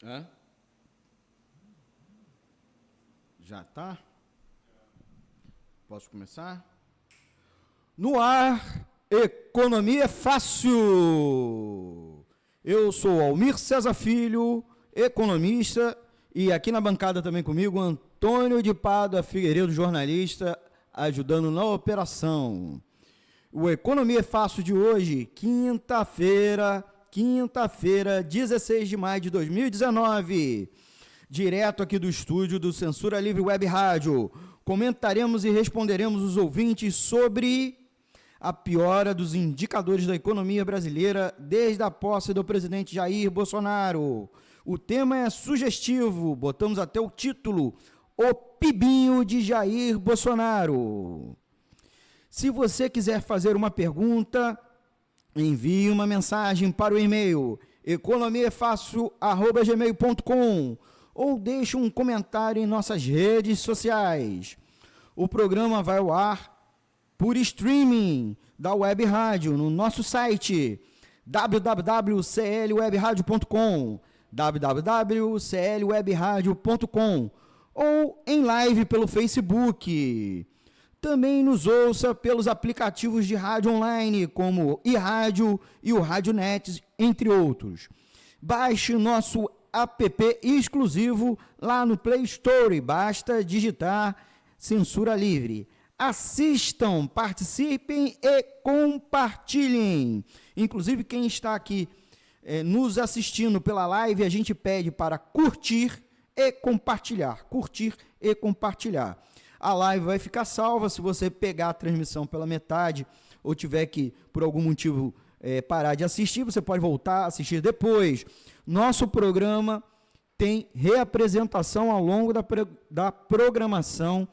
Hã? Já tá? Posso começar? No ar, Economia é Fácil. Eu sou Almir César Filho, economista, e aqui na bancada também comigo, Antônio de Pádua Figueiredo, jornalista, ajudando na operação. O Economia é Fácil de hoje, quinta-feira, 16 de maio de 2019, direto aqui do estúdio do Censura Livre Web Rádio. Comentaremos e responderemos os ouvintes sobre a piora dos indicadores da economia brasileira desde a posse do presidente Jair Bolsonaro. O tema é sugestivo, botamos até o título, o PIBinho de Jair Bolsonaro. Se você quiser fazer uma pergunta, envie uma mensagem para o e-mail economiafácil@gmail.com ou deixe um comentário em nossas redes sociais. O programa vai ao ar por streaming da Web Rádio no nosso site www.clwebradio.com www.clwebradio.com ou em live pelo Facebook. Também nos ouça pelos aplicativos de rádio online, como o iRádio e o Radionet, entre outros. Baixe nosso app exclusivo lá no Play Store, basta digitar Censura Livre. Assistam, participem e compartilhem. Inclusive, quem está aqui nos assistindo pela live, a gente pede para curtir e compartilhar. Curtir e compartilhar. A live vai ficar salva. Se você pegar a transmissão pela metade ou tiver que, por algum motivo, parar de assistir, você pode voltar a assistir depois. Nosso programa tem reapresentação ao longo da programação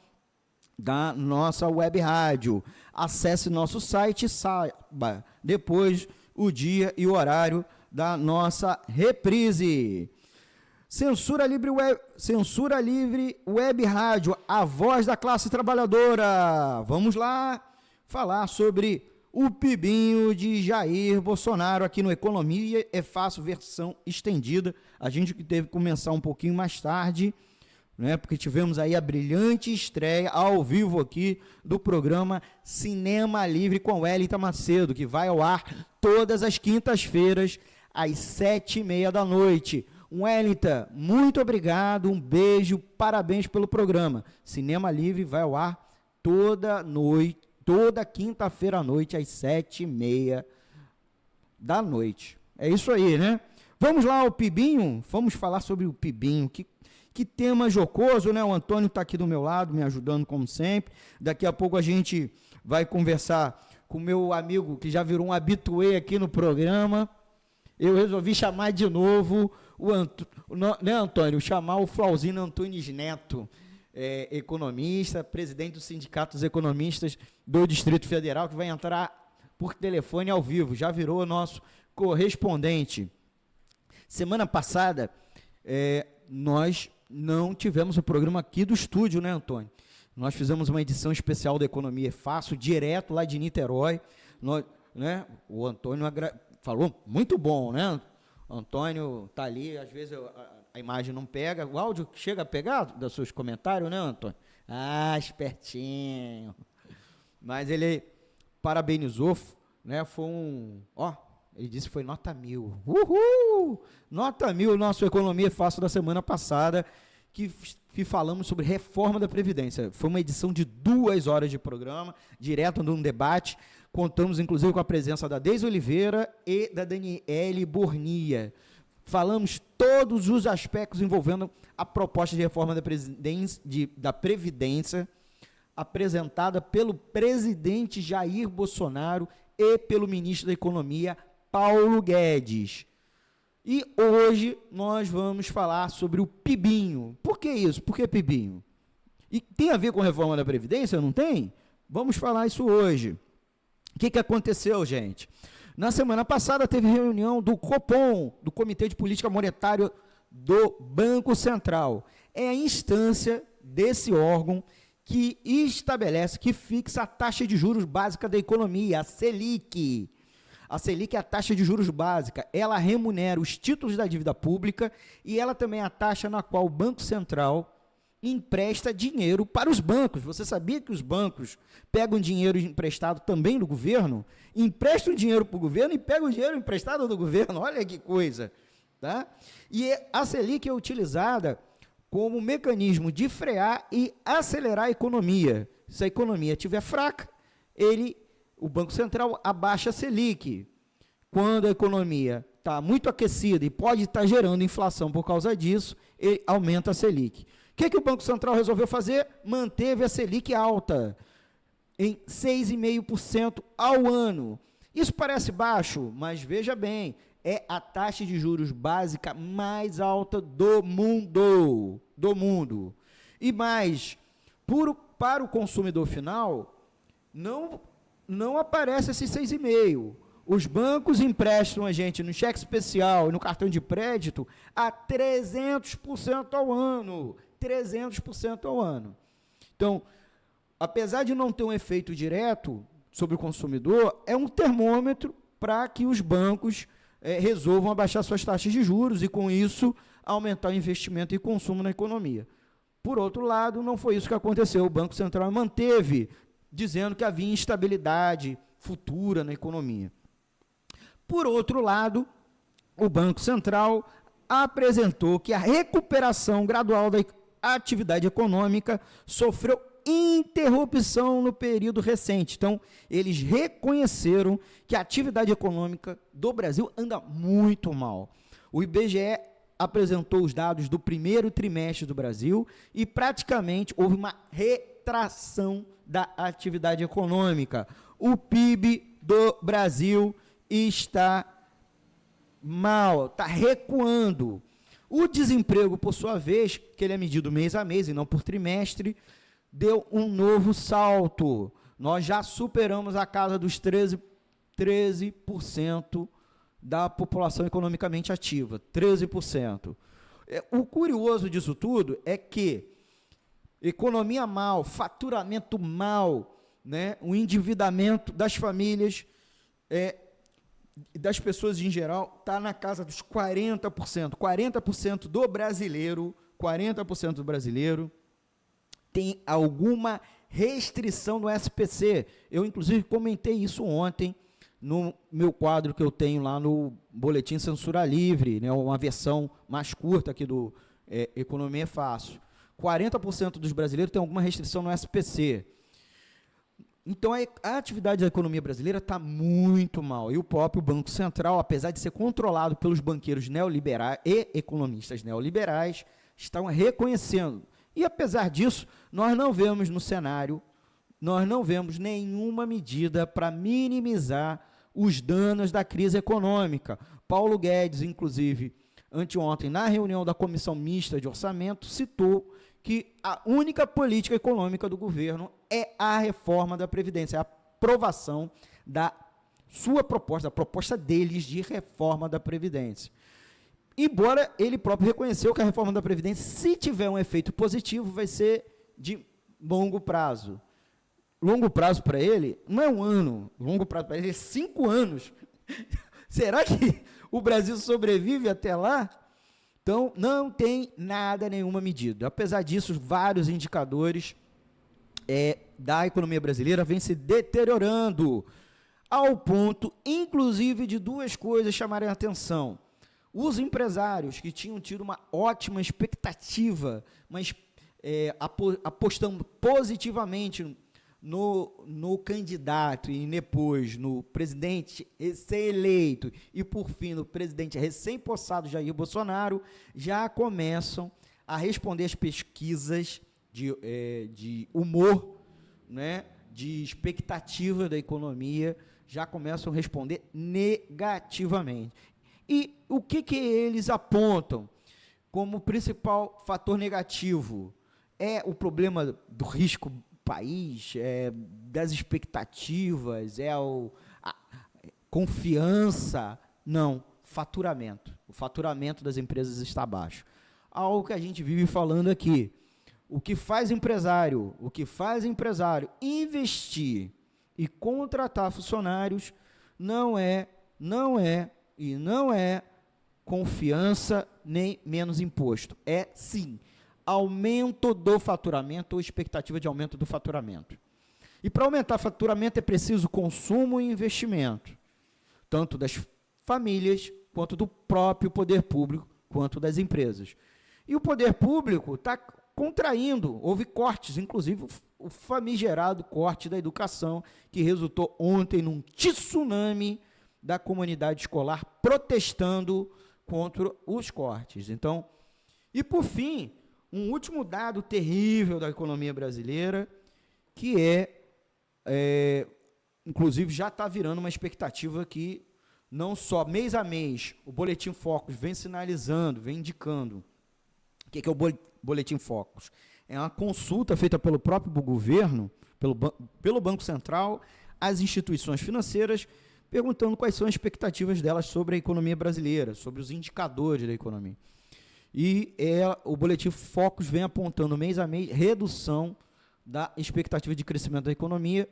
da nossa web rádio. Acesse nosso site e saiba depois o dia e o horário da nossa reprise. Censura Livre Web Rádio, a voz da classe trabalhadora. Vamos lá falar sobre o PIBinho de Jair Bolsonaro aqui no Economia é Fácil, versão estendida. A gente teve que começar um pouquinho mais tarde, né, porque tivemos aí a brilhante estreia ao vivo aqui do programa Cinema Livre com Wellington Macedo, que vai ao ar todas as quintas-feiras às 7h30 da noite. Wellington, muito obrigado, um beijo, parabéns pelo programa. Cinema Livre vai ao ar toda quinta-feira à noite, às 7h30 da noite. É isso aí, né? Vamos lá ao PIBinho? Vamos falar sobre o PIBinho. Que tema jocoso, né? O Antônio está aqui do meu lado, me ajudando como sempre. Daqui a pouco a gente vai conversar com o meu amigo, que já virou um habituê aqui no programa. Eu resolvi chamar de novo né, Antônio? Chamar o Flauzino Antunes Neto, economista, presidente do Sindicato dos Economistas do Distrito Federal, que vai entrar por telefone ao vivo. Já virou nosso correspondente. Semana passada, nós não tivemos o programa aqui do estúdio, né, Antônio? Nós fizemos uma edição especial da Economia é Fácil, direto lá de Niterói. Né, o Antônio falou muito bom, né? O Antônio está ali, às vezes a imagem não pega. O áudio chega a pegar dos seus comentários, né, Antônio? Ah, espertinho. Mas ele parabenizou, né? Foi ele disse que foi nota 1000. Uhul! Nota 1000, nosso Economia Fácil da semana passada, que falamos sobre reforma da Previdência. Foi uma edição de 2 horas de programa, direto num debate. Contamos, inclusive, com a presença da Deise Oliveira e da Daniele Bornia. Falamos todos os aspectos envolvendo a proposta de reforma da Previdência, apresentada pelo presidente Jair Bolsonaro e pelo ministro da Economia, Paulo Guedes. E hoje nós vamos falar sobre o PIBinho. Por que isso? Por que PIBinho? E tem a ver com a reforma da Previdência, não tem? Vamos falar isso hoje. O que aconteceu, gente? Na semana passada teve reunião do Copom, do Comitê de Política Monetária do Banco Central. É a instância desse órgão que estabelece, que fixa a taxa de juros básica da economia, a Selic. A Selic é a taxa de juros básica, ela remunera os títulos da dívida pública e ela também é a taxa na qual o Banco Central empresta dinheiro para os bancos. Você sabia que os bancos pegam dinheiro emprestado também do governo? Emprestam dinheiro para o governo e pegam o dinheiro emprestado do governo. Olha que coisa. Tá? E a Selic é utilizada como mecanismo de frear e acelerar a economia. Se a economia estiver fraca, o Banco Central abaixa a Selic. Quando a economia está muito aquecida e pode estar gerando inflação por causa disso, ele aumenta a Selic. O que o Banco Central resolveu fazer? Manteve a Selic alta, em 6,5% ao ano. Isso parece baixo, mas veja bem, é a taxa de juros básica mais alta do mundo. E mais, para o consumidor final, não aparece esse 6,5%. Os bancos emprestam a gente no cheque especial e no cartão de crédito a 300% ao ano. 300% ao ano. Então, apesar de não ter um efeito direto sobre o consumidor, é um termômetro para que os bancos resolvam abaixar suas taxas de juros e, com isso, aumentar o investimento e consumo na economia. Por outro lado, não foi isso que aconteceu. O Banco Central manteve, dizendo que havia instabilidade futura na economia. Por outro lado, o Banco Central apresentou que a recuperação gradual da atividade econômica sofreu interrupção no período recente. Então, eles reconheceram que a atividade econômica do Brasil anda muito mal. O IBGE apresentou os dados do primeiro trimestre do Brasil e praticamente houve uma retração da atividade econômica. O PIB do Brasil está mal, está recuando. O desemprego, por sua vez, que ele é medido mês a mês e não por trimestre, deu um novo salto. Nós já superamos a casa dos 13% da população economicamente ativa. 13%. O curioso disso tudo é que economia mal, faturamento mal, né, o endividamento das famílias, das pessoas em geral, está na casa dos 40%. 40% do brasileiro, 40% do brasileiro tem alguma restrição no SPC. Eu, inclusive, comentei isso ontem no meu quadro que eu tenho lá no Boletim Censura Livre, né, uma versão mais curta aqui do Economia é Fácil. 40% dos brasileiros tem alguma restrição no SPC. Então, a atividade da economia brasileira está muito mal. E o próprio Banco Central, apesar de ser controlado pelos banqueiros neoliberais e economistas neoliberais, estão reconhecendo. E, apesar disso, nós não vemos no cenário, nós não vemos nenhuma medida para minimizar os danos da crise econômica. Paulo Guedes, inclusive, anteontem, na reunião da Comissão Mista de Orçamento, citou que a única política econômica do governo é a reforma da Previdência, a aprovação da sua proposta, a proposta deles de reforma da Previdência. Embora ele próprio reconheceu que a reforma da Previdência, se tiver um efeito positivo, vai ser de longo prazo. Longo prazo para ele não é um ano, longo prazo para ele é 5 anos. Será que o Brasil sobrevive até lá? Então, não tem nada, nenhuma medida. Apesar disso, vários indicadores da economia brasileira vêm se deteriorando, ao ponto, inclusive, de duas coisas chamarem a atenção. Os empresários que tinham tido uma ótima expectativa, mas apostando positivamente no candidato e depois no presidente recém-eleito e, por fim, no presidente recém-possado Jair Bolsonaro, já começam a responder às pesquisas de humor, né, de expectativa da economia, já começam a responder negativamente. E o que eles apontam como principal fator negativo? É o problema do risco país, das expectativas, a confiança? Não, faturamento. O faturamento das empresas está baixo. Algo que a gente vive falando aqui. O que faz empresário investir e contratar funcionários não é não é confiança nem menos imposto. É, sim, aumento do faturamento ou expectativa de aumento do faturamento. E para aumentar o faturamento é preciso consumo e investimento, tanto das famílias, quanto do próprio poder público, quanto das empresas. E o poder público está contraindo, houve cortes, inclusive o famigerado corte da educação, que resultou ontem num tsunami da comunidade escolar protestando contra os cortes. Então, e por fim, um último dado terrível da economia brasileira, que inclusive já está virando uma expectativa que não só mês a mês o Boletim Focus vem sinalizando, vem indicando. O que é o Boletim Focus? É uma consulta feita pelo próprio governo, pelo Banco Central, às instituições financeiras, perguntando quais são as expectativas delas sobre a economia brasileira, sobre os indicadores da economia. E o Boletim Focus vem apontando mês a mês redução da expectativa de crescimento da economia.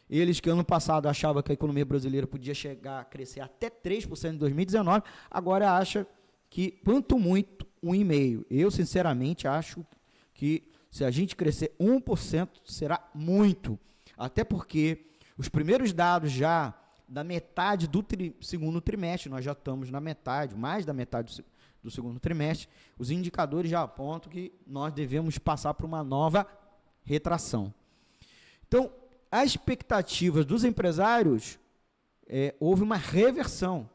Eles que ano passado achavam que a economia brasileira podia chegar a crescer até 3% em 2019, agora acha que, quanto muito, 1,5%. Eu, sinceramente, acho que se a gente crescer 1%, será muito. Até porque os primeiros dados já da metade do segundo trimestre, nós já estamos na metade, mais da metade do segundo trimestre, os indicadores já apontam que nós devemos passar por uma nova retração. Então, as expectativas dos empresários, houve uma reversão,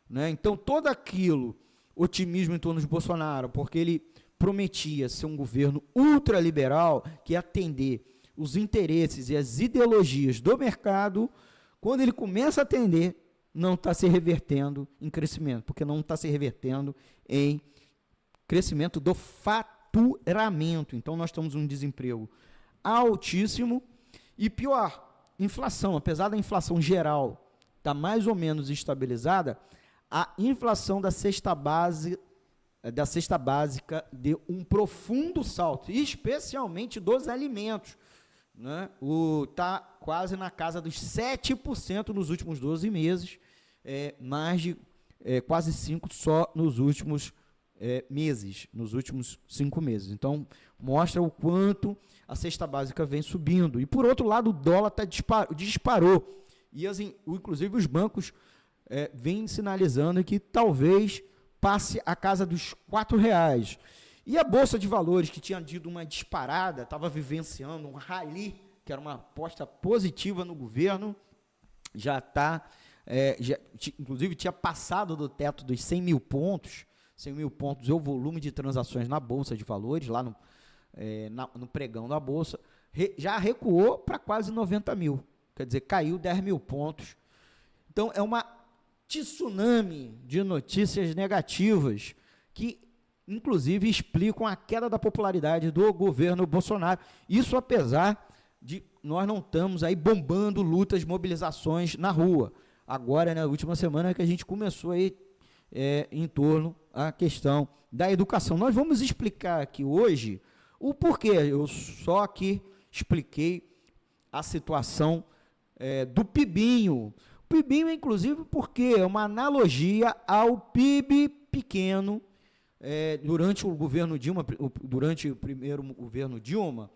né? Então, todo aquilo, otimismo em torno de Bolsonaro, porque ele prometia ser um governo ultraliberal, que ia atender os interesses e as ideologias do mercado, quando ele começa a atender, não está se revertendo em crescimento, porque não está se revertendo em crescimento do faturamento. Então, nós estamos um desemprego altíssimo e pior, inflação. Apesar da inflação geral estar mais ou menos estabilizada, a inflação da cesta básica deu um profundo salto, especialmente dos alimentos, né? Está quase na casa dos 7% nos últimos 12 meses, mais de quase 5% só nos últimos meses, nos últimos 5 meses. Então, mostra o quanto a cesta básica vem subindo. E, por outro lado, o dólar disparou. E, inclusive, os bancos vêm sinalizando que talvez passe a casa dos R$4. E a Bolsa de Valores, que tinha tido uma disparada, estava vivenciando um rally, que era uma aposta positiva no governo, já está, inclusive tinha passado do teto dos 100 mil pontos. 100 mil pontos é o volume de transações na Bolsa de Valores, lá no pregão da Bolsa, já recuou para quase 90 mil, quer dizer, caiu 10 mil pontos. Então, é uma tsunami de notícias negativas que, inclusive, explicam a queda da popularidade do governo Bolsonaro. Isso apesar de nós não estamos aí bombando lutas, mobilizações na rua. Agora, na última semana, que a gente começou aí em torno à questão da educação. Nós vamos explicar aqui hoje o porquê. Eu só aqui expliquei a situação do PIBinho. O PIBinho, inclusive, porque é uma analogia ao PIB pequeno durante o governo Dilma, durante o primeiro governo Dilma,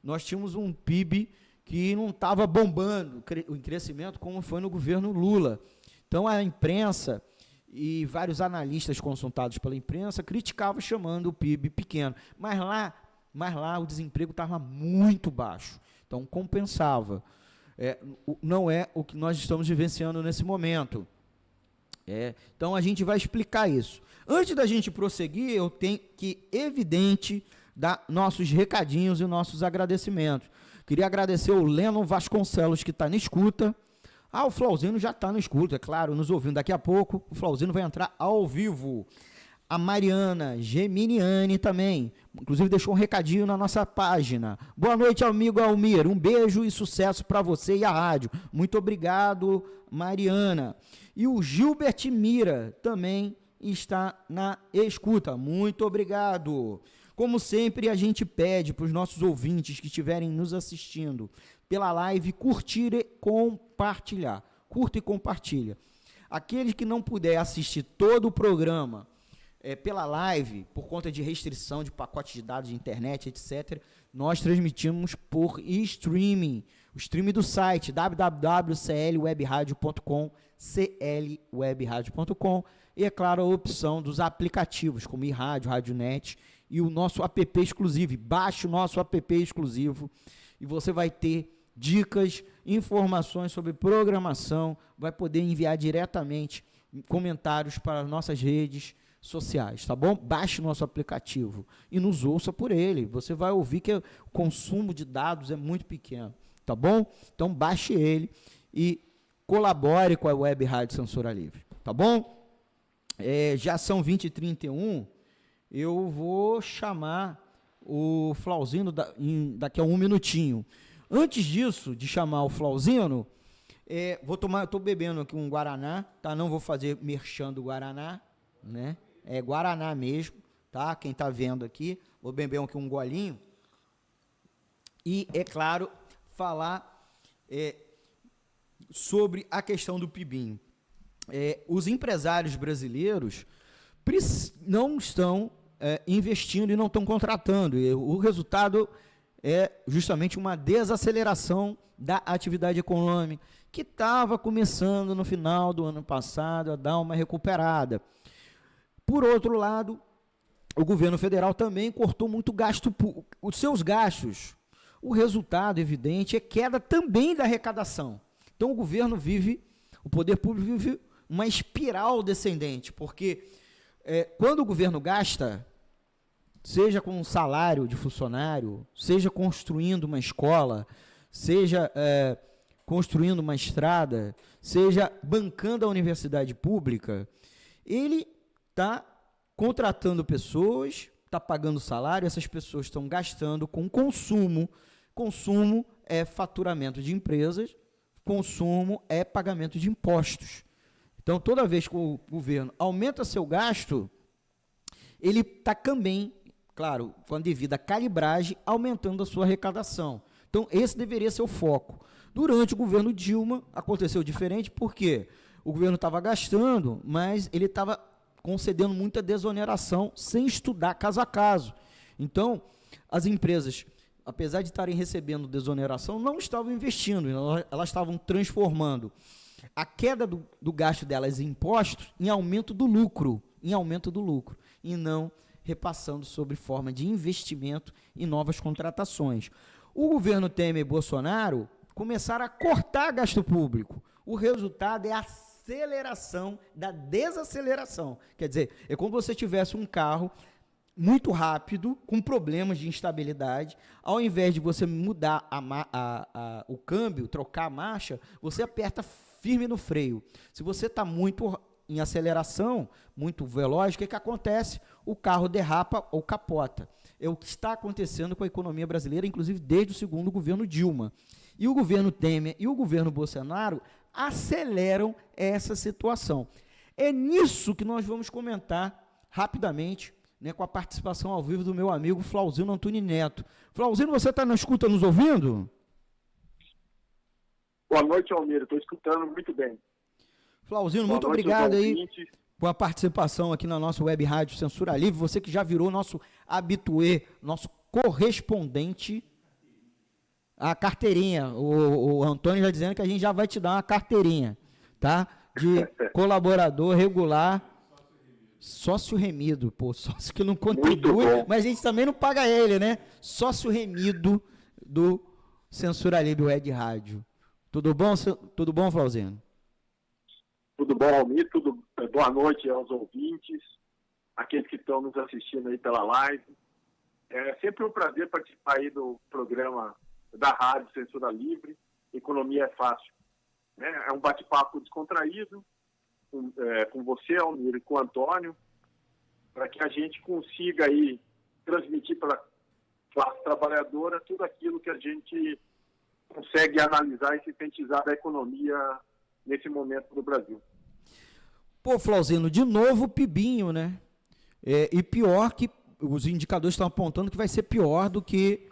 nós tínhamos um PIB que não estava bombando em crescimento como foi no governo Lula. Então, a imprensa e vários analistas consultados pela imprensa criticavam, chamando o PIB pequeno. Mas lá o desemprego estava muito baixo, então compensava. Não é o que nós estamos vivenciando nesse momento. Então, a gente vai explicar isso. Antes da gente prosseguir, eu tenho que, evidente, dar nossos recadinhos e nossos agradecimentos. Queria agradecer o Lennon Vasconcelos, que está na escuta. O Flauzino já está na escuta, é claro, nos ouvindo. Daqui a pouco, o Flauzino vai entrar ao vivo. A Mariana Geminiani também, inclusive deixou um recadinho na nossa página. Boa noite, amigo Almir, um beijo e sucesso para você e a rádio. Muito obrigado, Mariana. E o Gilbert Mira também está na escuta. Muito obrigado. Como sempre, a gente pede para os nossos ouvintes que estiverem nos assistindo pela live curtir e compartilhar. Curta e compartilha. Aqueles que não puder assistir todo o programa pela live, por conta de restrição de pacote de dados de internet, etc., nós transmitimos por streaming, o streaming do site www.clwebradio.com, clwebradio.com, e, é claro, a opção dos aplicativos, como iRádio, RádioNet, e o nosso app exclusivo. Baixe o nosso app exclusivo e você vai ter dicas, informações sobre programação, vai poder enviar diretamente comentários para as nossas redes sociais, tá bom? Baixe o nosso aplicativo e nos ouça por ele. Você vai ouvir que o consumo de dados é muito pequeno, tá bom? Então baixe ele e colabore com a Web Rádio Censura Livre, tá bom? Já são 20h31, eu vou chamar o Flauzino daqui a um minutinho. Antes disso, de chamar o Flauzino, estou bebendo aqui um Guaraná, tá? Não vou fazer merchan do Guaraná, né? É Guaraná mesmo, tá? Quem está vendo aqui, vou beber aqui um golinho. E, é claro, falar sobre a questão do PIBinho. Os empresários brasileiros não estão investindo e não estão contratando. O resultado é justamente uma desaceleração da atividade econômica, que estava começando no final do ano passado a dar uma recuperada. Por outro lado, o governo federal também cortou muito gasto, os seus gastos. O resultado evidente é queda também da arrecadação. Então o governo o poder público vive uma espiral descendente, porque quando o governo gasta, seja com um salário de funcionário, seja construindo uma escola, seja construindo uma estrada, seja bancando a universidade pública, ele está contratando pessoas, está pagando salário, essas pessoas estão gastando com consumo. Consumo é faturamento de empresas, consumo é pagamento de impostos. Então, toda vez que o governo aumenta seu gasto, ele está também, claro, com a devida calibragem, aumentando a sua arrecadação. Então, esse deveria ser o foco. Durante o governo Dilma, aconteceu diferente, porque o governo estava gastando, mas ele estava concedendo muita desoneração, sem estudar caso a caso. Então, as empresas, apesar de estarem recebendo desoneração, não estavam investindo, elas estavam transformando a queda do gasto delas em impostos em aumento do lucro, e não repassando sobre forma de investimento e novas contratações. O governo Temer e Bolsonaro começaram a cortar gasto público. O resultado é a aceleração da desaceleração. Quer dizer, é como se você tivesse um carro muito rápido, com problemas de instabilidade, ao invés de você mudar o câmbio, trocar a marcha, você aperta firme no freio. Se você está muito em aceleração, muito veloz, o que acontece? O carro derrapa ou capota. É o que está acontecendo com a economia brasileira, inclusive desde o segundo governo Dilma. E o governo Temer e o governo Bolsonaro aceleram essa situação. É nisso que nós vamos comentar rapidamente, né, com a participação ao vivo do meu amigo Flauzino Antunes Neto. Flauzino, você está na escuta nos ouvindo? Boa noite, Almir. Estou escutando muito bem. Flauzino, muito obrigado aí com a participação aqui na nossa Web Rádio Censura Livre. Você que já virou nosso habitué, nosso correspondente, a carteirinha. O Antônio já dizendo que a gente já vai te dar uma carteirinha, tá? De colaborador regular, sócio remido, sócio que não contribui, mas a gente também não paga ele, né? Sócio remido do Censura Livre Web Rádio. Tudo bom, Flauzino? Tudo bom, Almir? Boa noite aos ouvintes, aqueles que estão nos assistindo aí pela live. É sempre um prazer participar aí do programa da Rádio Censura Livre, Economia é Fácil. É um bate-papo descontraído com você, Almir, e com o Antônio, para que a gente consiga aí transmitir para a classe trabalhadora tudo aquilo que a gente consegue analisar e sintetizar da economia nesse momento do Brasil. Pô, Flauzino, de novo o PIBinho, né? E pior que os indicadores estão apontando que vai ser pior do que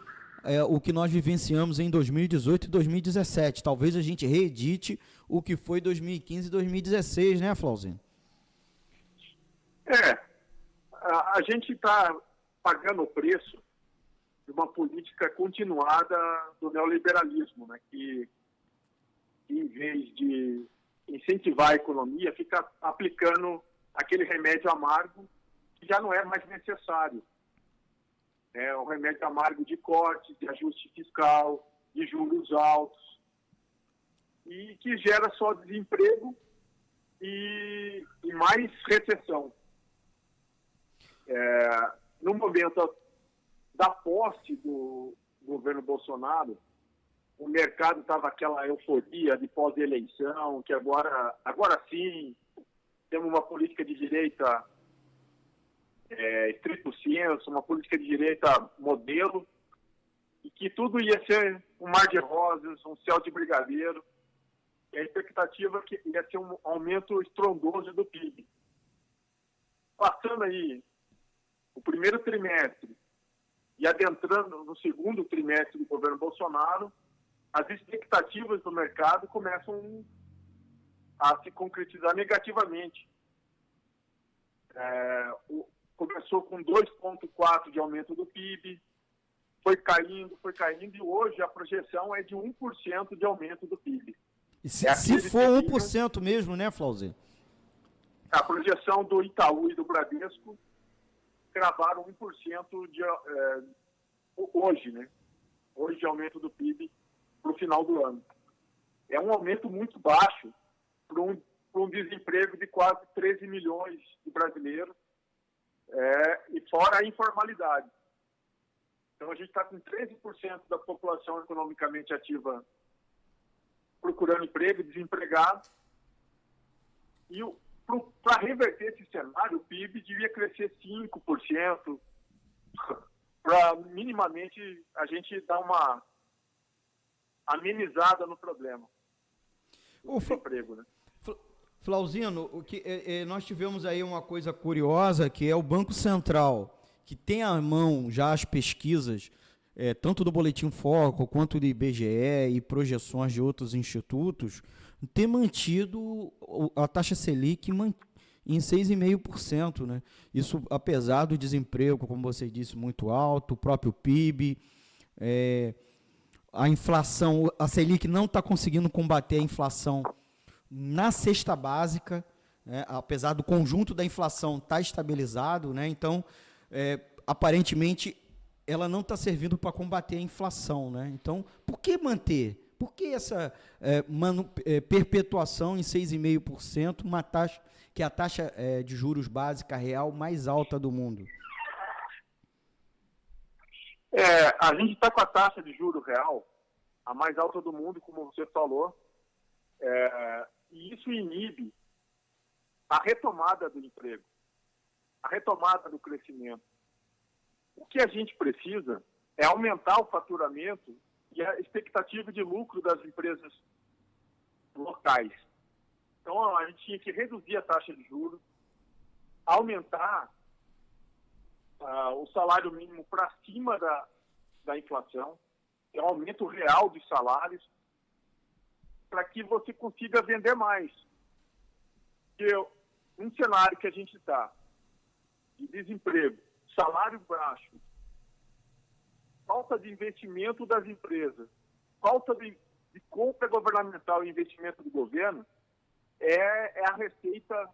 o que nós vivenciamos em 2018 e 2017. Talvez a gente reedite o que foi 2015 e 2016, né, Flauzino? A gente está pagando o preço de uma política continuada do neoliberalismo, né, que em vez de incentivar a economia, fica aplicando aquele remédio amargo que já não é mais necessário. É um remédio amargo de corte, de ajuste fiscal, de juros altos, e que gera só desemprego e mais recessão. No momento da posse do governo Bolsonaro, o mercado estava aquela euforia de pós-eleição, que agora sim temos uma política de direita estrito senso, uma política de direita modelo, e que tudo ia ser um mar de rosas, um céu de brigadeiro, e a expectativa é que ia ser um aumento estrondoso do PIB. Passando aí o primeiro trimestre e adentrando no segundo trimestre do governo Bolsonaro, as expectativas do mercado começam a se concretizar negativamente. Começou com 2,4% de aumento do PIB, foi caindo, e hoje a projeção é de 1% de aumento do PIB. E se for 1% mesmo, né, Flauzino? A projeção do Itaú e do Bradesco cravaram 1% hoje, né? Hoje de aumento do PIB para o final do ano. É um aumento muito baixo para um desemprego de quase 13 milhões de brasileiros, e fora a informalidade. Então, a gente está com 13% da população economicamente ativa procurando emprego, desempregado. E para reverter esse cenário, o PIB devia crescer 5%, para minimamente a gente dar uma amenizada no problema do desemprego, né? Flauzino, nós tivemos aí uma coisa curiosa, que é o Banco Central, que tem à mão já as pesquisas, tanto do Boletim Focus quanto do IBGE e projeções de outros institutos, ter mantido a taxa Selic em 6,5%, né? Isso apesar do desemprego, como você disse, muito alto, o próprio PIB, a inflação, a Selic não está conseguindo combater a inflação na cesta básica, né? Apesar do conjunto da inflação estar estabilizado, né? Então, aparentemente, ela não está servindo para combater a inflação, né? Então, por que manter? Por que essa perpetuação em 6,5%, uma taxa que é a taxa de juros básica real mais alta do mundo? A gente está com a taxa de juros real a mais alta do mundo, como você falou, e isso inibe a retomada do emprego, a retomada do crescimento. O que a gente precisa é aumentar o faturamento e a expectativa de lucro das empresas locais. Então, a gente tinha que reduzir a taxa de juros, aumentar o salário mínimo para cima da inflação, é um aumento real dos salários, para que você consiga vender mais. Porque um cenário que a gente está, de desemprego, salário baixo, falta de investimento das empresas, falta de compra governamental e investimento do governo, é a receita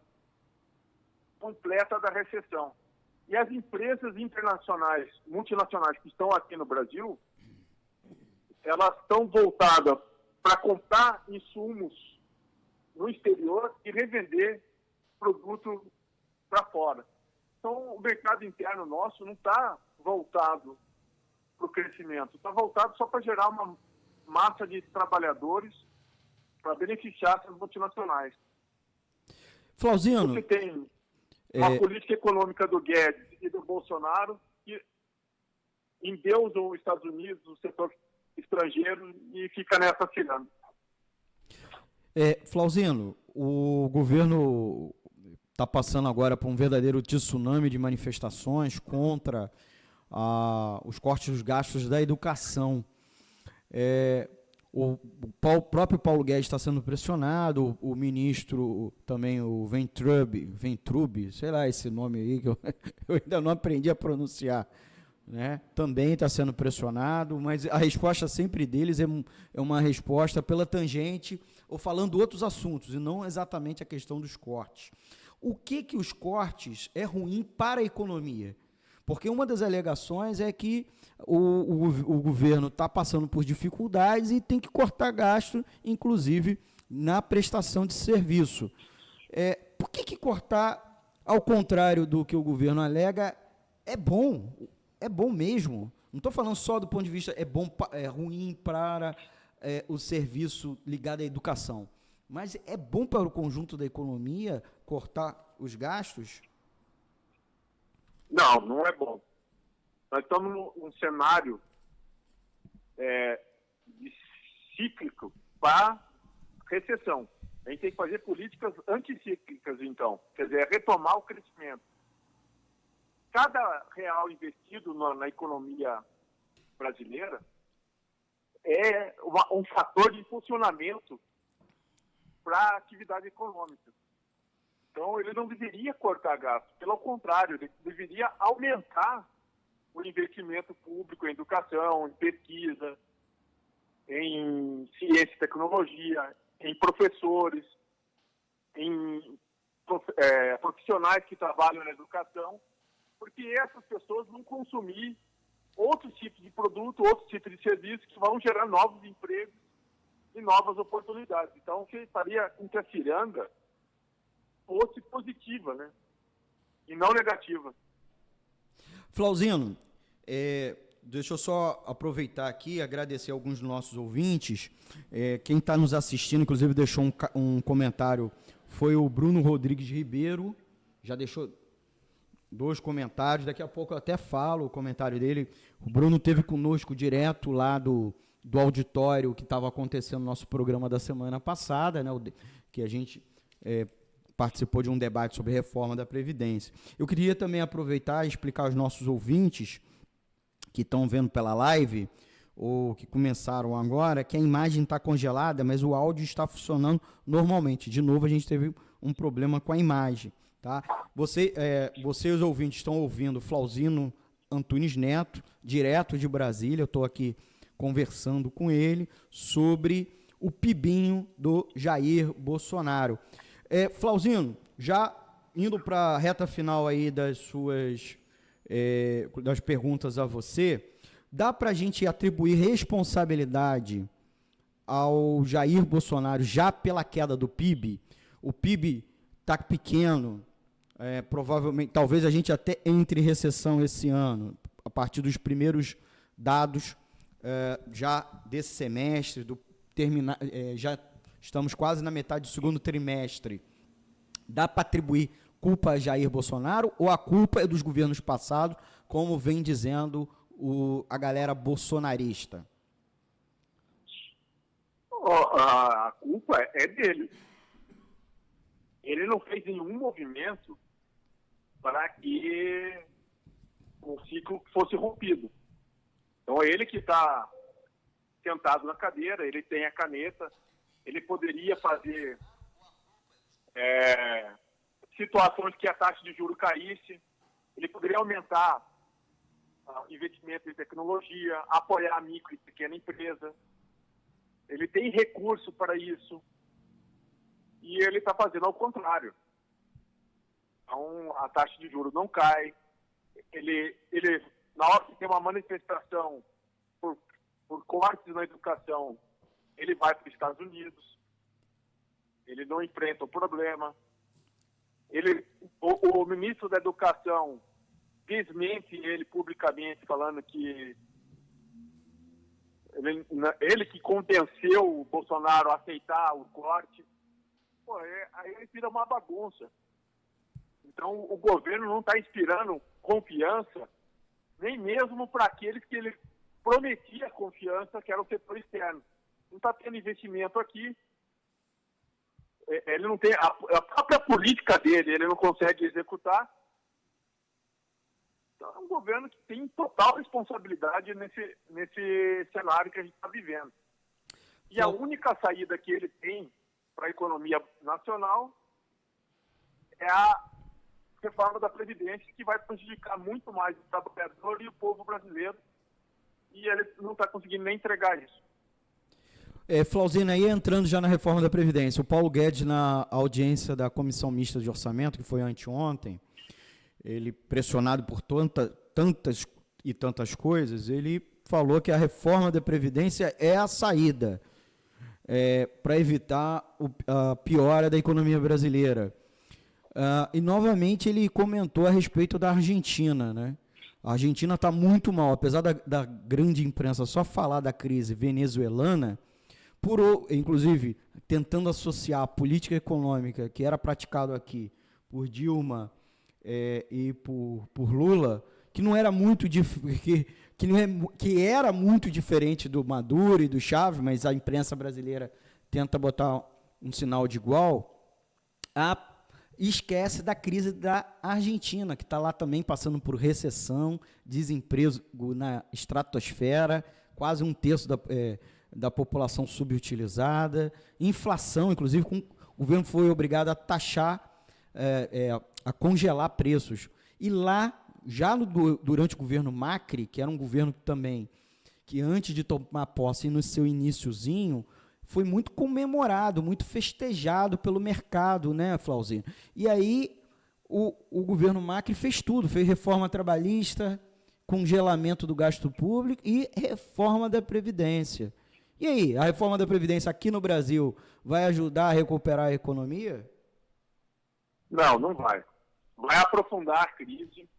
completa da recessão. E as empresas internacionais, multinacionais que estão aqui no Brasil, elas estão voltadas para comprar insumos no exterior e revender produto para fora. Então, o mercado interno nosso não está voltado para o crescimento, está voltado só para gerar uma massa de trabalhadores para beneficiar essas multinacionais. Flauzino, você tem uma política econômica do Guedes e do Bolsonaro que endeusam os Estados Unidos, o setor estrangeiro, e fica nessa cilada. Flauzino, o governo está passando agora por um verdadeiro tsunami de manifestações contra os cortes dos gastos da educação. O próprio Paulo Guedes está sendo pressionado, o ministro também, o Ventrubi, sei lá esse nome aí, que eu ainda não aprendi a pronunciar, né? Também está sendo pressionado, mas a resposta sempre deles é uma resposta pela tangente ou falando outros assuntos, e não exatamente a questão dos cortes. O que os cortes é ruim para a economia? Porque uma das alegações é que o governo está passando por dificuldades e tem que cortar gasto, inclusive na prestação de serviço. Por que cortar, ao contrário do que o governo alega, é bom? É bom mesmo. Não estou falando só do ponto de vista ruim para o serviço ligado à educação, mas é bom para o conjunto da economia cortar os gastos? Não, não é bom. Nós estamos num cenário de cíclico para recessão. A gente tem que fazer políticas anticíclicas, então. Quer dizer, retomar o crescimento. Cada real investido na economia brasileira é um fator de impulsionamento para a atividade econômica. Então, ele não deveria cortar gastos. Pelo contrário, ele deveria aumentar o investimento público em educação, em pesquisa, em ciência e tecnologia, em professores, em profissionais que trabalham na educação, porque essas pessoas vão consumir outros tipos de produto, outros tipos de serviço que vão gerar novos empregos e novas oportunidades. Então, o que faria com que a ciranda fosse positiva, né? E não negativa. Flauzino, deixa eu só aproveitar aqui e agradecer a alguns dos nossos ouvintes. Quem está nos assistindo, inclusive, deixou um comentário, foi o Bruno Rodrigues Ribeiro, já deixou 2 comentários, daqui a pouco eu até falo o comentário dele. O Bruno esteve conosco direto lá do auditório que estava acontecendo no nosso programa da semana passada, né, que a gente participou de um debate sobre reforma da Previdência. Eu queria também aproveitar e explicar aos nossos ouvintes que estão vendo pela live, ou que começaram agora, que a imagem está congelada, mas o áudio está funcionando normalmente. De novo, a gente teve um problema com a imagem. Tá? Vocês, ouvintes, estão ouvindo Flauzino Antunes Neto, direto de Brasília. Eu estou aqui conversando com ele sobre o pibinho do Jair Bolsonaro. Flauzino, já indo para a reta final aí das perguntas a você, dá para a gente atribuir responsabilidade ao Jair Bolsonaro já pela queda do PIB? O PIB está pequeno, provavelmente, talvez a gente até entre em recessão esse ano, a partir dos primeiros dados já desse semestre, já estamos quase na metade do segundo trimestre. Dá para atribuir culpa a Jair Bolsonaro ou a culpa é dos governos passados, como vem dizendo a galera bolsonarista? A culpa é dele. Ele não fez nenhum movimento para que o ciclo fosse rompido. Então, ele que está sentado na cadeira, ele tem a caneta, ele poderia fazer situações que a taxa de juros caísse, ele poderia aumentar o investimento em tecnologia, apoiar a micro e pequena empresa. Ele tem recurso para isso e ele está fazendo ao contrário. Então, a taxa de juros não cai. Ele na hora que tem uma manifestação por cortes na educação, ele vai para os Estados Unidos. Ele não enfrenta o problema. O ministro da Educação desmente ele publicamente, falando que ele que convenceu o Bolsonaro a aceitar o corte. Aí ele vira uma bagunça. Então, o governo não está inspirando confiança, nem mesmo para aqueles que ele prometia confiança, que era o setor externo. Não está tendo investimento aqui. Ele não tem a própria política dele, ele não consegue executar. Então, é um governo que tem total responsabilidade nesse cenário que a gente está vivendo. E a única saída que ele tem para a economia nacional é a reforma da Previdência, que vai prejudicar muito mais o trabalhador e o povo brasileiro, e ele não está conseguindo nem entregar isso. Flauzino, aí entrando já na reforma da Previdência, o Paulo Guedes, na audiência da Comissão Mista de Orçamento, que foi anteontem, ele, pressionado por tantas coisas, ele falou que a reforma da Previdência é a saída para evitar a piora da economia brasileira. E, novamente, ele comentou a respeito da Argentina, né? A Argentina está muito mal, apesar da grande imprensa só falar da crise venezuelana, inclusive tentando associar a política econômica que era praticada aqui por Dilma e por Lula, que não era muito que era muito diferente do Maduro e do Chávez, mas a imprensa brasileira tenta botar um sinal de igual, e esquece da crise da Argentina, que está lá também passando por recessão, desemprego na estratosfera, quase um terço da população subutilizada, inflação, inclusive o governo foi obrigado a taxar, a congelar preços. E lá, já durante o governo Macri, que era um governo também que antes de tomar posse no seu iniciozinho, foi muito comemorado, muito festejado pelo mercado, né, Flauzino? E aí o governo Macri fez tudo, fez reforma trabalhista, congelamento do gasto público e reforma da Previdência. E aí, a reforma da Previdência aqui no Brasil vai ajudar a recuperar a economia? Não vai. Vai aprofundar a crise.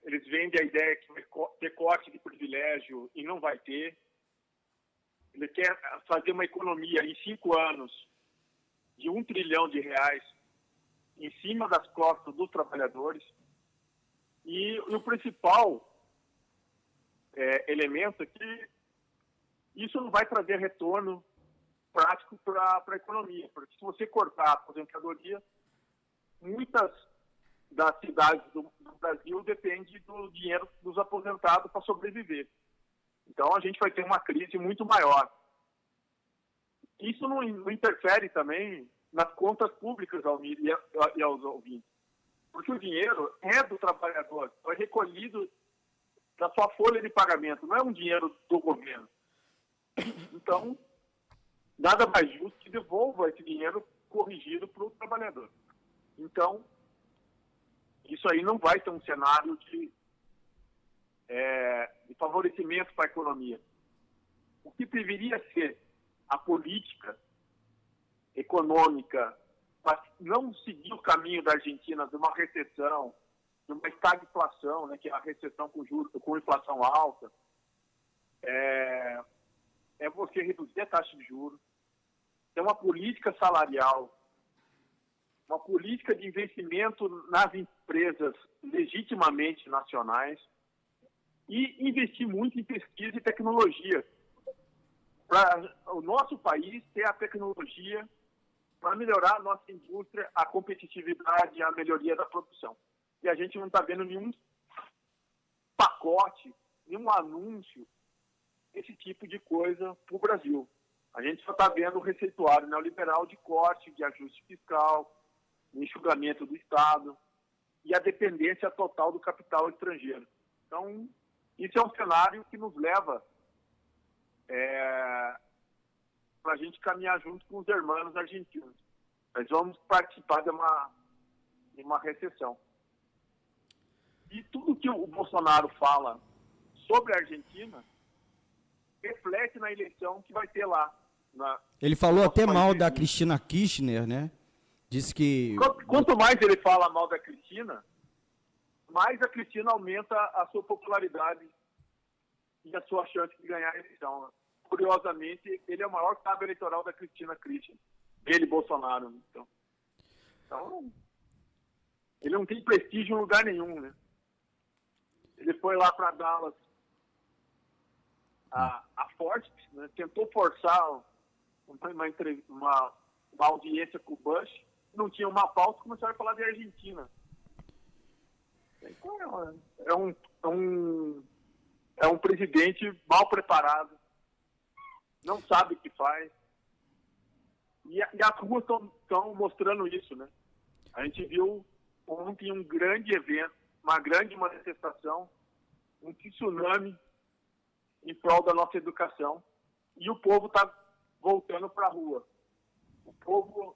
Eles vendem a ideia que vai ter corte de privilégio e não vai ter. Ele quer fazer uma economia em 5 anos de R$1 trilhão em cima das costas dos trabalhadores. E o principal elemento é que isso não vai trazer retorno prático para a economia. Porque se você cortar a aposentadoria, muitas das cidades do Brasil dependem do dinheiro dos aposentados para sobreviver. Então, a gente vai ter uma crise muito maior. Isso não interfere também nas contas públicas, Almir, e aos ouvintes. Porque o dinheiro é do trabalhador, é recolhido da sua folha de pagamento, não é um dinheiro do governo. Então, nada mais justo que devolva esse dinheiro corrigido para o trabalhador. Então, isso aí não vai ter um cenário de favorecimento para a economia. O que deveria ser a política econômica para não seguir o caminho da Argentina de uma recessão, de uma estagflação, né, que é a recessão com inflação alta, é você reduzir a taxa de juros, ter uma política salarial, uma política de investimento nas empresas legitimamente nacionais, e investir muito em pesquisa e tecnologia, para o nosso país ter a tecnologia para melhorar a nossa indústria, a competitividade e a melhoria da produção. E a gente não está vendo nenhum pacote, nenhum anúncio, esse tipo de coisa para o Brasil. A gente só está vendo o receituário neoliberal de corte, de ajuste fiscal, enxugamento do Estado e a dependência total do capital estrangeiro. Então, isso é um cenário que nos leva para a gente caminhar junto com os irmãos argentinos. Nós vamos participar de uma recessão. E tudo que o Bolsonaro fala sobre a Argentina reflete na eleição que vai ter lá. Ele falou até mal da Cristina Kirchner, né? Disse que... Quanto mais ele fala mal da Cristina, mais a Cristina aumenta a sua popularidade e a sua chance de ganhar a eleição. Curiosamente, ele é o maior cabo eleitoral da Cristina Kirchner. Ele, Bolsonaro. Então, ele não tem prestígio em lugar nenhum, né? Ele foi lá para Dallas a forte, né? Tentou forçar uma audiência com o Bush, não tinha uma pauta, começaram a falar de Argentina. Então, é um presidente mal preparado, não sabe o que faz. E as ruas estão mostrando isso, né? A gente viu ontem um grande evento, uma grande manifestação, um tsunami em prol da nossa educação. E o povo está voltando para a rua. O povo,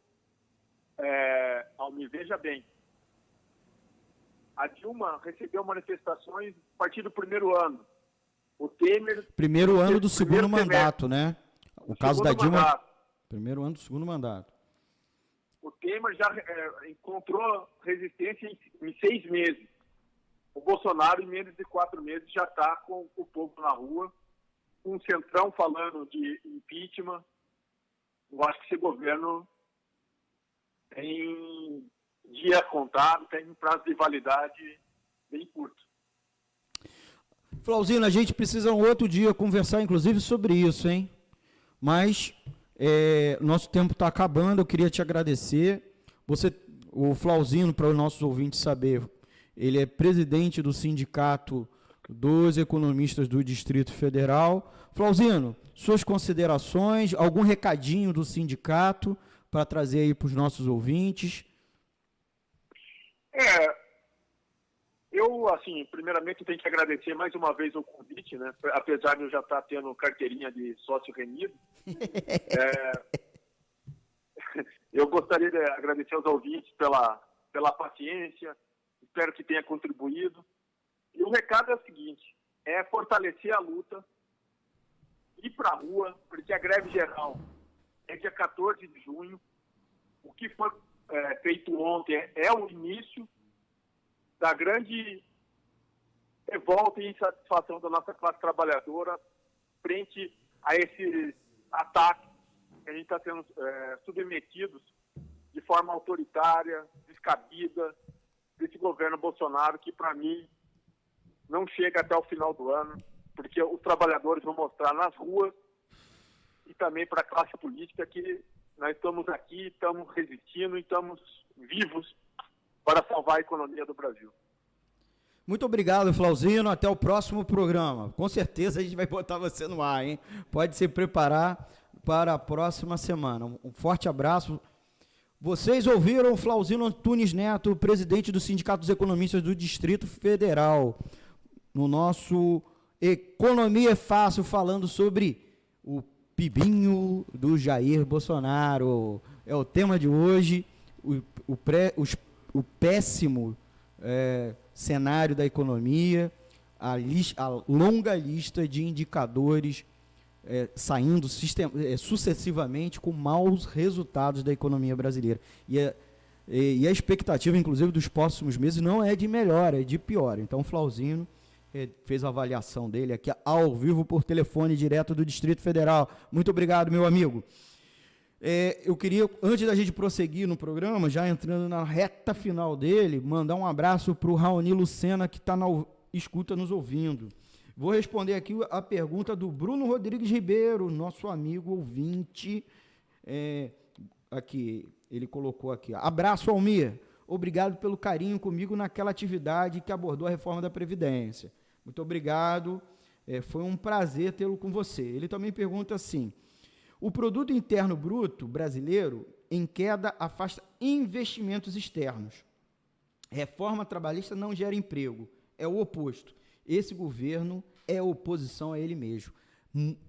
me veja bem, a Dilma recebeu manifestações a partir do primeiro ano. O Temer... Primeiro ano do segundo mandato, né? O caso da Dilma... Mandato. Primeiro ano do segundo mandato. O Temer já encontrou resistência em 6 meses. O Bolsonaro, em menos de 4 meses, já está com o povo na rua, com o Centrão falando de impeachment. Eu acho que esse governo tem dia contado, tem um prazo de validade bem curto. Flauzino, a gente precisa um outro dia conversar, inclusive, sobre isso, hein? Mas nosso tempo está acabando, eu queria te agradecer. O Flauzino, para os nossos ouvintes saber, ele é presidente do Sindicato dos Economistas do Distrito Federal. Flauzino, suas considerações, algum recadinho do sindicato para trazer aí para os nossos ouvintes? Eu, assim, primeiramente tenho que agradecer mais uma vez o convite, né? Apesar de eu já estar tendo carteirinha de sócio remido. Eu gostaria de agradecer aos ouvintes pela paciência, espero que tenha contribuído. E o recado é o seguinte, é fortalecer a luta, ir para a rua, porque a greve geral é dia 14 de junho. O que foi feito ontem é o início da grande revolta e insatisfação da nossa classe trabalhadora frente a esses ataques que a gente está sendo submetidos de forma autoritária, descabida, desse governo Bolsonaro, que, para mim, não chega até o final do ano, porque os trabalhadores vão mostrar nas ruas e também para a classe política que nós estamos aqui, estamos resistindo e estamos vivos para salvar a economia do Brasil. Muito obrigado, Flauzino. Até o próximo programa. Com certeza a gente vai botar você no ar, hein? Pode se preparar para a próxima semana. Um forte abraço. Vocês ouviram o Flauzino Antunes Neto, presidente do Sindicato dos Economistas do Distrito Federal, no nosso Economia é Fácil, falando sobre o pibinho do Jair Bolsonaro. É o tema de hoje, o péssimo cenário da economia, a longa lista de indicadores saindo sucessivamente com maus resultados da economia brasileira. E a expectativa, inclusive, dos próximos meses não é de melhora, é de pior. Então, o Flauzino fez a avaliação dele aqui ao vivo por telefone, direto do Distrito Federal. Muito obrigado, meu amigo. Eu queria, antes da gente prosseguir no programa, já entrando na reta final dele, mandar um abraço para o Raoni Lucena, que está na escuta nos ouvindo. Vou responder aqui a pergunta do Bruno Rodrigues Ribeiro, nosso amigo ouvinte. Aqui, ele colocou aqui. Abraço, Almir. Obrigado pelo carinho comigo naquela atividade que abordou a reforma da Previdência. Muito obrigado. Foi um prazer tê-lo com você. Ele também pergunta assim: o produto interno bruto brasileiro em queda afasta investimentos externos. Reforma trabalhista não gera emprego. É o oposto. Esse governo é oposição a ele mesmo.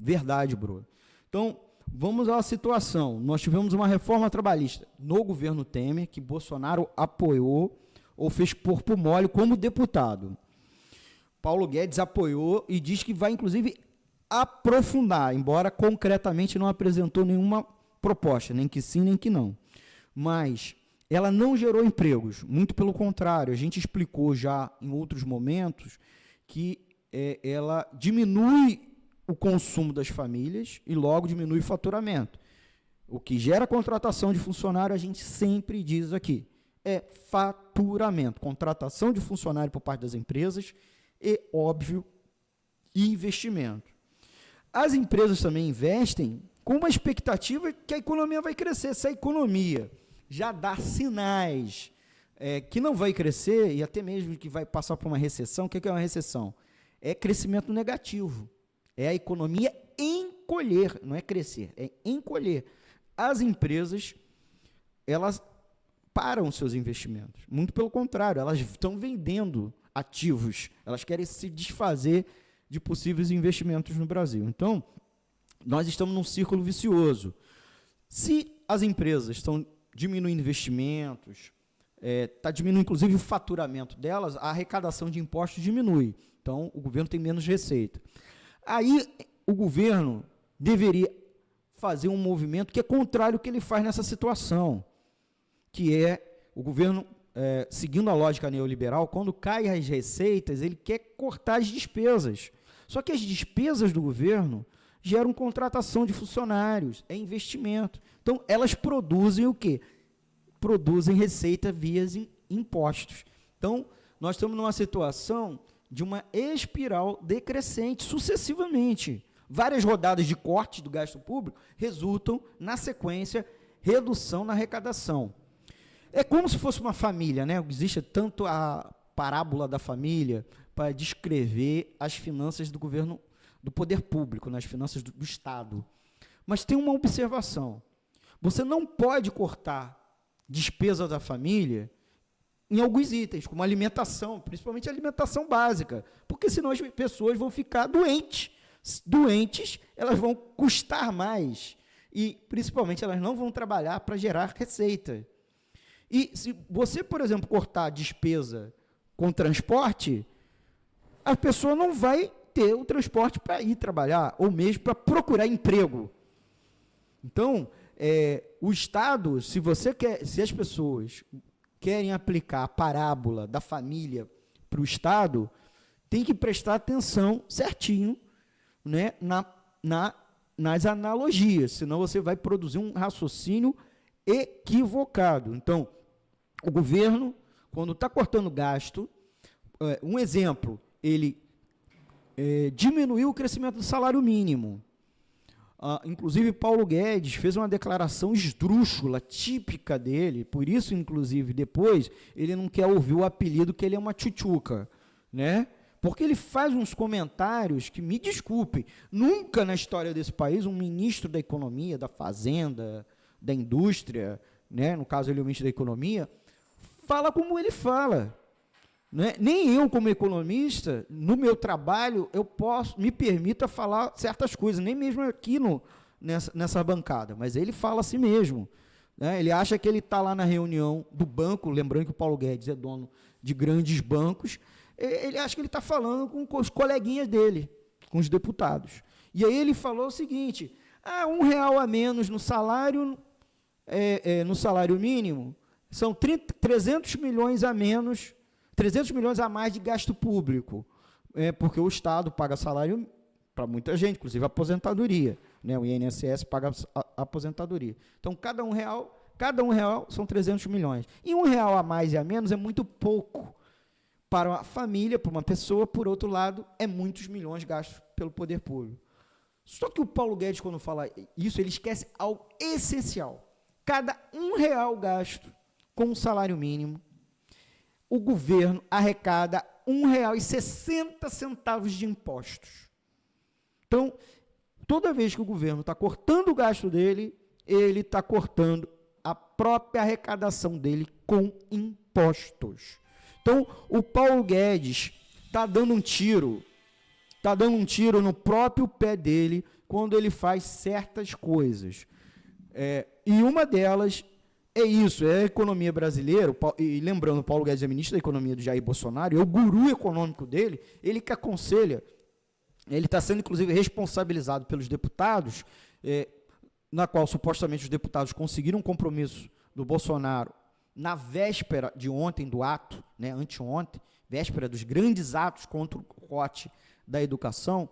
Verdade, Bruno. Então, vamos à situação. Nós tivemos uma reforma trabalhista no governo Temer, que Bolsonaro apoiou ou fez corpo mole como deputado. Paulo Guedes apoiou e diz que vai, inclusive, aprofundar, embora concretamente não apresentou nenhuma proposta, nem que sim, nem que não. Mas ela não gerou empregos, muito pelo contrário. A gente explicou já em outros momentos que ela diminui o consumo das famílias e logo diminui o faturamento. O que gera contratação de funcionário, a gente sempre diz aqui, é faturamento, contratação de funcionário por parte das empresas e, óbvio, investimento. As empresas também investem com uma expectativa que a economia vai crescer. Se a economia já dá sinais que não vai crescer e até mesmo que vai passar por uma recessão. O que é uma recessão? É crescimento negativo. É a economia encolher, não é crescer, é encolher. As empresas, elas param seus investimentos. Muito pelo contrário, elas estão vendendo ativos. Elas querem se desfazer de possíveis investimentos no Brasil. Então, nós estamos num círculo vicioso. Se as empresas estão diminuindo investimentos, está diminuindo inclusive o faturamento delas, a arrecadação de impostos diminui. Então, o governo tem menos receita. Aí, o governo deveria fazer um movimento que é contrário ao que ele faz nessa situação, que é o governo, seguindo a lógica neoliberal, quando caem as receitas, ele quer cortar as despesas. Só que as despesas do governo geram contratação de funcionários, é investimento. Então, elas produzem o quê? Produzem receita via impostos. Então, nós estamos numa situação de uma espiral decrescente, sucessivamente. Várias rodadas de corte do gasto público resultam, na sequência, redução na arrecadação. É como se fosse uma família, né? Existe tanto a parábola da família para descrever as finanças do governo, do poder público, nas finanças do Estado. Mas tem uma observação. Você não pode cortar despesa da família em alguns itens, como alimentação, principalmente alimentação básica, porque senão as pessoas vão ficar doentes. Doentes, elas vão custar mais e, principalmente, elas não vão trabalhar para gerar receita. E se você, por exemplo, cortar a despesa com transporte, a pessoa não vai ter o transporte para ir trabalhar, ou mesmo para procurar emprego. Então, o Estado, se as pessoas querem aplicar a parábola da família para o Estado, tem que prestar atenção certinho, né, nas analogias, senão você vai produzir um raciocínio equivocado. Então, o governo, quando está cortando gasto, um exemplo, ele diminuiu o crescimento do salário mínimo. Inclusive, Paulo Guedes fez uma declaração esdrúxula, típica dele, por isso, inclusive, depois, ele não quer ouvir o apelido que ele é uma tchutchuca, né? Porque ele faz uns comentários que, me desculpem, nunca na história desse país um ministro da Economia, da Fazenda, da Indústria, né? No caso ele é o ministro da Economia, fala como ele fala. Né? Nem eu, como economista, no meu trabalho, me permito falar certas coisas, nem mesmo aqui nessa bancada, mas ele fala assim mesmo. Né? Ele acha que ele está lá na reunião do banco, lembrando que o Paulo Guedes é dono de grandes bancos, ele acha que ele está falando com os coleguinhas dele, com os deputados. E aí ele falou o seguinte, R$1 a menos no salário mínimo, são 300 milhões a menos, 300 milhões a mais de gasto público, porque o Estado paga salário para muita gente, inclusive a aposentadoria, né? O INSS paga a aposentadoria. Então, cada um real são 300 milhões. E R$1 a mais e a menos é muito pouco para uma família, para uma pessoa, por outro lado, é muitos milhões gastos pelo poder público. Só que o Paulo Guedes, quando fala isso, ele esquece algo essencial. Cada R$1 gasto com o salário mínimo, o governo arrecada R$1,60 de impostos. Então, toda vez que o governo está cortando o gasto dele, ele está cortando a própria arrecadação dele com impostos. Então, o Paulo Guedes está dando um tiro no próprio pé dele quando ele faz certas coisas. E uma delas é isso, é a economia brasileira, e lembrando, o Paulo Guedes é ministro da Economia do Jair Bolsonaro, é o guru econômico dele, ele que aconselha, ele está sendo, inclusive, responsabilizado pelos deputados, na qual, supostamente, os deputados conseguiram um compromisso do Bolsonaro na véspera de ontem, do ato, né, anteontem, véspera dos grandes atos contra o corte da educação,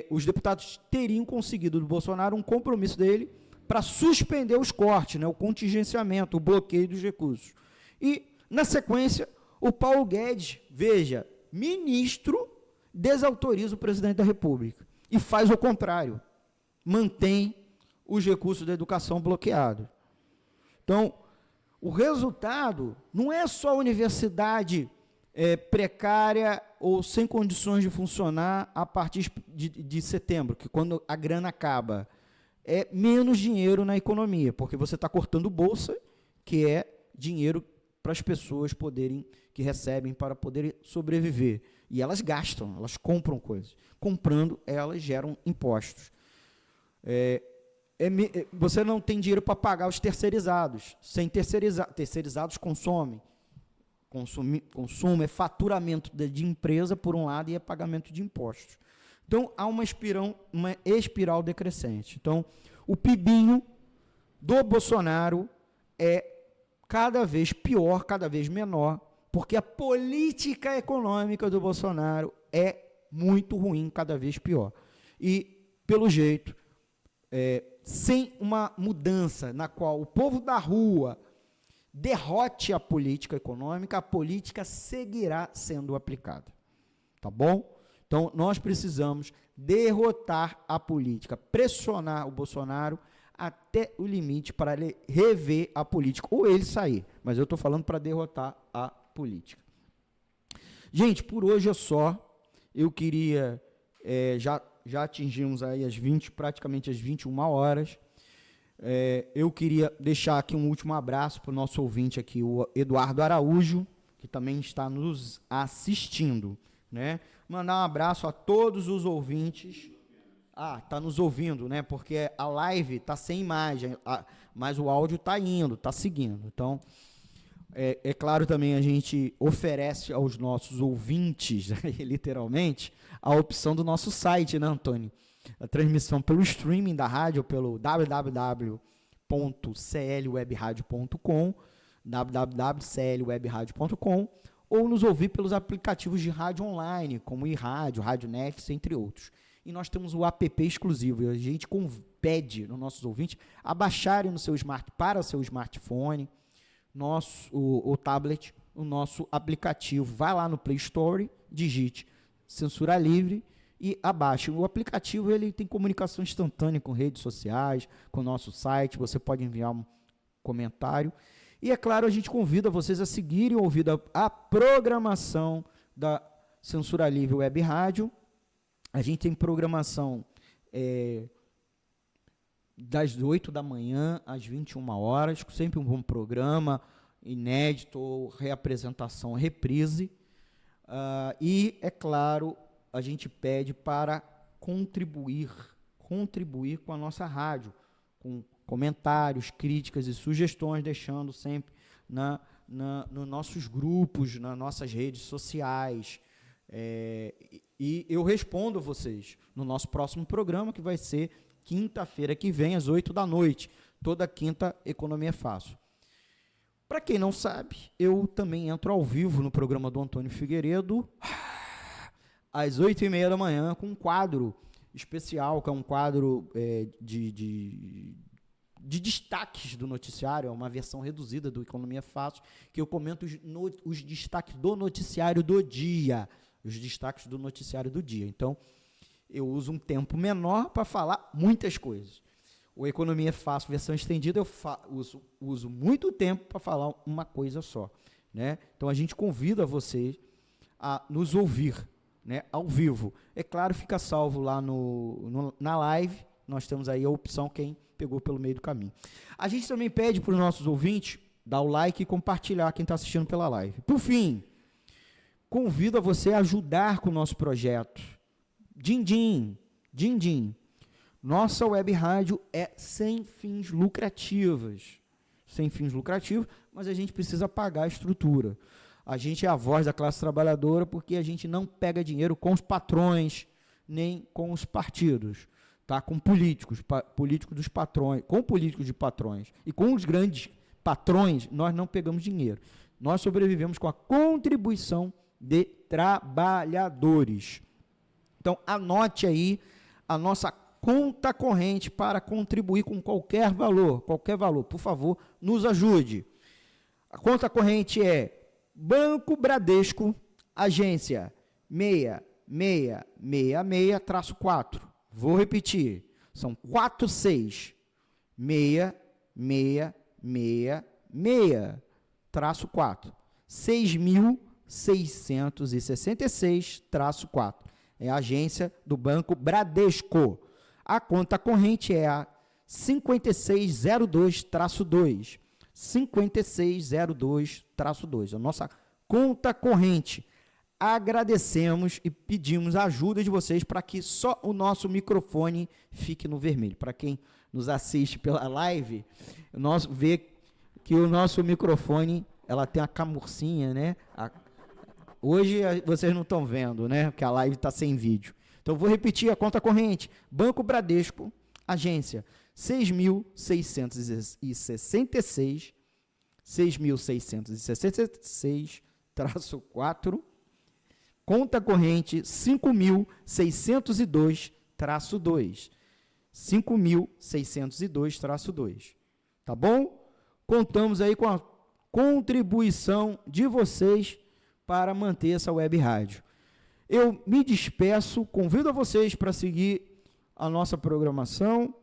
os deputados teriam conseguido do Bolsonaro um compromisso dele para suspender os cortes, né, o contingenciamento, o bloqueio dos recursos. E, na sequência, o Paulo Guedes, veja, ministro, desautoriza o presidente da República e faz o contrário, mantém os recursos da educação bloqueados. Então, o resultado não é só a universidade precária ou sem condições de funcionar a partir de setembro, que quando a grana acaba, é menos dinheiro na economia, porque você está cortando bolsa, que é dinheiro para as pessoas que recebem para poderem sobreviver. E elas gastam, elas compram coisas. Comprando, elas geram impostos. Você não tem dinheiro para pagar os terceirizados. Sem terceirizados consomem. Consumo é faturamento de empresa, por um lado, e é pagamento de impostos. Então, há uma espiral decrescente. Então, o PIBinho do Bolsonaro é cada vez pior, cada vez menor, porque a política econômica do Bolsonaro é muito ruim, cada vez pior. E, pelo jeito, sem uma mudança na qual o povo da rua derrote a política econômica, a política seguirá sendo aplicada. Tá bom? Então, nós precisamos derrotar a política, pressionar o Bolsonaro até o limite para ele rever a política, ou ele sair. Mas eu estou falando para derrotar a política. Gente, por hoje é só. Eu queria, já atingimos aí praticamente as 21 horas. Eu queria deixar aqui um último abraço para o nosso ouvinte aqui, o Eduardo Araújo, que também está nos assistindo, né? Mandar um abraço a todos os ouvintes. Está nos ouvindo, né? Porque a live está sem imagem, mas o áudio está indo, está seguindo. Então, é claro também a gente oferece aos nossos ouvintes, literalmente, a opção do nosso site, né, Antônio? A transmissão pelo streaming da rádio, pelo www.clwebradio.com, www.clwebradio.com, ou nos ouvir pelos aplicativos de rádio online, como iRádio, Radionet, entre outros. E nós temos o app exclusivo, e a gente pede nos nossos ouvintes a baixarem para o seu smartphone, o tablet, o nosso aplicativo. Vai lá no Play Store, digite Censura Livre e abaixe. O aplicativo ele tem comunicação instantânea com redes sociais, com o nosso site, você pode enviar um comentário. E, é claro, a gente convida vocês a seguirem ouvindo a programação da Censura Livre Web Rádio. A gente tem programação das 8 da manhã às 21 horas, sempre um bom programa, inédito, ou reapresentação, reprise. E, é claro, a gente pede para contribuir com a nossa rádio, com comentários, críticas e sugestões, deixando sempre nos nossos grupos, nas nossas redes sociais. E eu respondo a vocês no nosso próximo programa, que vai ser quinta-feira que vem, às 8 da noite. Toda quinta, Economia é Fácil. Para quem não sabe, eu também entro ao vivo no programa do Antônio Figueiredo, às 8h30 da manhã, com um quadro especial, que é um quadro de destaques do noticiário, é uma versão reduzida do Economia Fácil, que eu comento os destaques do noticiário do dia. Os destaques do noticiário do dia. Então, eu uso um tempo menor para falar muitas coisas. O Economia é Fácil, versão estendida, eu uso muito tempo para falar uma coisa só, né? Então, a gente convida vocês a nos ouvir, né, ao vivo. É claro, fica salvo lá na live, nós temos aí a opção, quem pegou pelo meio do caminho. A gente também pede para os nossos ouvintes dar o like e compartilhar quem está assistindo pela live. Por fim, convido a você a ajudar com o nosso projeto. Din-din. Nossa web rádio é sem fins lucrativos, mas a gente precisa pagar a estrutura. A gente é a voz da classe trabalhadora porque a gente não pega dinheiro com os patrões, nem com os partidos, tá? Com políticos dos patrões, com políticos de patrões e com os grandes patrões, nós não pegamos dinheiro. Nós sobrevivemos com a contribuição de trabalhadores. Então, anote aí a nossa conta corrente para contribuir com qualquer valor, por favor, nos ajude. A conta corrente é Banco Bradesco, agência 6666-4. Vou repetir, são 46666-4. 6.666-4. 6.666-4. É a agência do Banco Bradesco. A conta corrente é a 5602-2. 5602-2. A nossa conta corrente. Agradecemos e pedimos a ajuda de vocês para que só o nosso microfone fique no vermelho. Para quem nos assiste pela live, vê que o nosso microfone, ela tem a camurcinha, né? Hoje vocês não estão vendo, né? Porque a live está sem vídeo. Então, vou repetir a conta corrente. Banco Bradesco, agência 6.666, 6.666-4, conta corrente 5.602-2, 5.602-2, tá bom? Contamos aí com a contribuição de vocês para manter essa web rádio. Eu me despeço, convido a vocês para seguir a nossa programação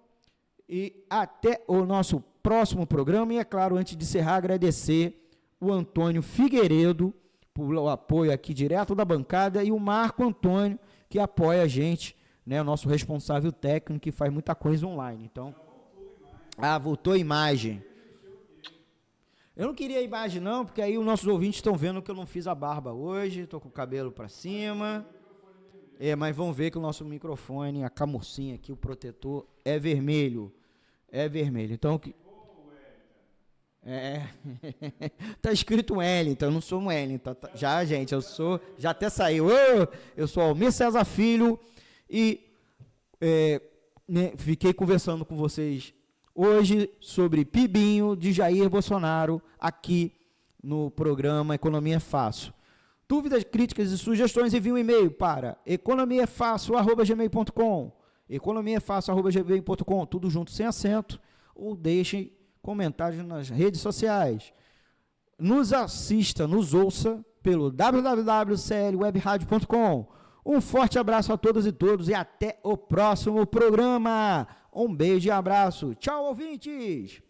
e até o nosso próximo programa. E, é claro, antes de encerrar, agradecer o Antônio Figueiredo pelo apoio aqui direto da bancada e o Marco Antônio, que apoia a gente, né, o nosso responsável técnico, que faz muita coisa online. Então, voltou a imagem. Eu não queria a imagem não, porque aí os nossos ouvintes estão vendo que eu não fiz a barba hoje, estou com o cabelo para cima. Mas vão ver que o nosso microfone, a camurcinha aqui, o protetor, é vermelho. É vermelho. Então, tá escrito Wellington, eu não sou um Wellington. Já, gente, já até saiu. Eu sou Almir César Filho e fiquei conversando com vocês hoje sobre Pibinho de Jair Bolsonaro, aqui no programa Economia é Fácil. Dúvidas, críticas e sugestões, envie um e-mail para economiaefácil@gmail.com, economiaefácil@gmail.com, tudo junto, sem acento, ou deixem comentários nas redes sociais. Nos assista, nos ouça pelo www.clwebradio.com. Um forte abraço a todas e todos e até o próximo programa. Um beijo e abraço. Tchau, ouvintes!